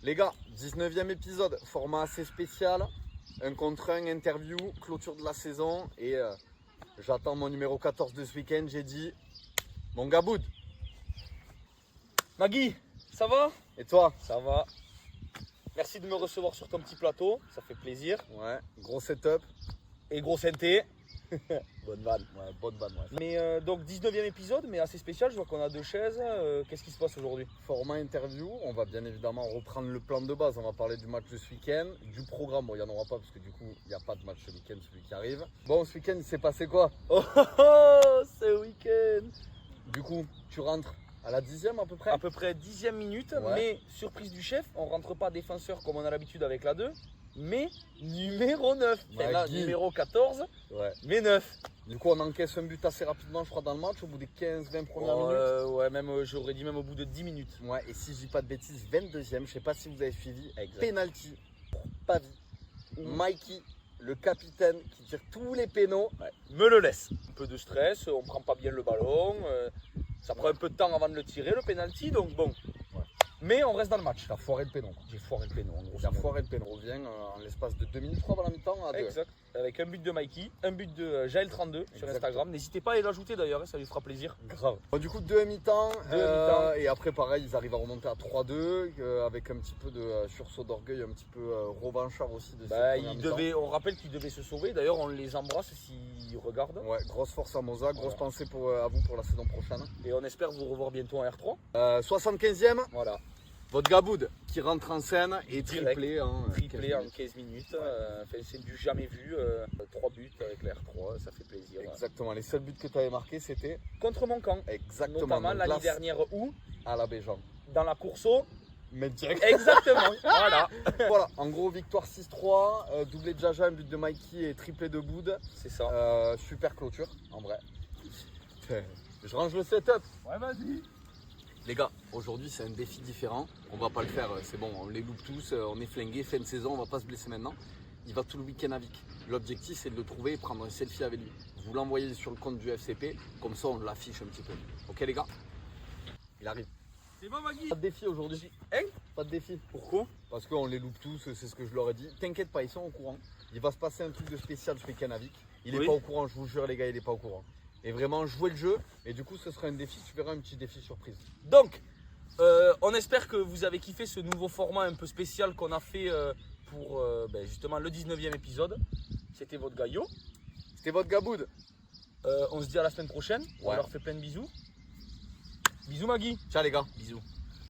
Les gars, 19e épisode, format assez spécial. Un contre un, interview, clôture de la saison. Et j'attends mon numéro 14 de ce week-end. J'ai dit, mon Gaboud. Magui, ça va? Et toi? Ça va. Merci de me recevoir sur ton petit plateau, ça fait plaisir. Ouais, gros setup. Et gros synthé. Bonne vanne. Ouais, bonne vanne. Ouais. Mais donc 19e épisode, mais assez spécial, je vois qu'on a deux chaises. Qu'est-ce qui se passe aujourd'hui? Format interview, on va bien évidemment reprendre le plan de base. On va parler du match de ce week-end, du programme. Bon, il n'y en aura pas parce que du coup, il n'y a pas de match ce week-end, celui qui arrive. Bon, ce week-end, il s'est passé quoi? Oh, ce week-end! Du coup, tu rentres à la 10e à peu près? À peu près 10e minute, Ouais. mais surprise du chef, on rentre pas défenseur comme on a l'habitude avec la 2, mais numéro 9. Ouais, Là, Guy. numéro 14, Ouais. mais 9. Du coup, on encaisse un but assez rapidement, je crois, dans le match, au bout des 15-20 premières minutes. Ouais, même j'aurais dit même au bout de 10 minutes. Ouais, et si je dis pas de bêtises, 22e, je sais pas si vous avez suivi, Exact. penalty pour Pavie. Mikey, le capitaine qui tire tous les pénaux. Ouais, me le laisse. Un peu de stress, on prend pas bien le ballon. Ça prend un peu de temps avant de le tirer, le penalty, donc bon. Ouais. Mais on reste dans le match. T'as foiré le péno. J'ai foiré le péno en gros. T'as foiré le péno. On revient en l'espace de 2 minutes, je crois, avant la mi-temps. À 2. Exact. Avec un but de Mikey, un but de Jaël32 sur Exactement. Instagram. N'hésitez pas à l'ajouter d'ailleurs, ça lui fera plaisir. Grave. Bon, du coup, 2 à mi-temps. 2 à mi-temps. Et après, pareil, ils arrivent à remonter à 3-2 avec un petit peu de sursaut d'orgueil, un petit peu revanchard aussi. De cette première mi-temps. On rappelle qu'ils devaient se sauver. D'ailleurs, on les embrasse s'ils regardent. Ouais, grosse force à Moza, grosse Voilà. pensée à vous pour la saison prochaine. Et on espère vous revoir bientôt en R3. 75e, Voilà. votre Gaboud qui rentre en scène et Direct. triplé. Hein, Triplé 15 en minutes. 15 minutes. Enfin, c'est du jamais vu. 3 buts avec la R3, ça fait plaisir. Exactement, les seuls buts que tu avais marqués, c'était Contre mon camp. exactement Notamment donc, l'année glace dernière où, à la Béjean. dans la course au. Mais direct. Exactement. Voilà. Voilà, en gros, victoire 6-3, doublé de Jaja, un but de Mikey et triplé de Boud. C'est ça. Super clôture, en vrai. Je range le setup. Ouais, vas-y. Les gars, aujourd'hui c'est un défi différent. On va pas le faire, c'est bon, on les loupe tous, on est flingués, fin de saison, on va pas se blesser maintenant. Il va tout le week-end à Vic. L'objectif c'est de le trouver et prendre un selfie avec lui. Vous l'envoyez sur le compte du FCP, comme ça on l'affiche un petit peu. Ok les gars? Il arrive. C'est bon, Magui. Pas de défi aujourd'hui. Hein? Pas de défi. Pourquoi? Parce qu'on les loupe tous, c'est ce que je leur ai dit. T'inquiète pas, ils sont au courant. Il va se passer un truc de spécial ce week-end à Vic. Il est Oui. pas au courant, je vous jure les gars, il est pas au courant. Et vraiment jouer le jeu, et du coup ce sera un défi, tu verras un petit défi surprise. Donc, on espère que vous avez kiffé ce nouveau format un peu spécial qu'on a fait pour justement le 19e épisode. C'était votre Gaillot. C'était votre Gaboud. On se dit à la semaine prochaine. On Ouais. leur fait plein de bisous. Bisous Magui. Ciao les gars. Bisous.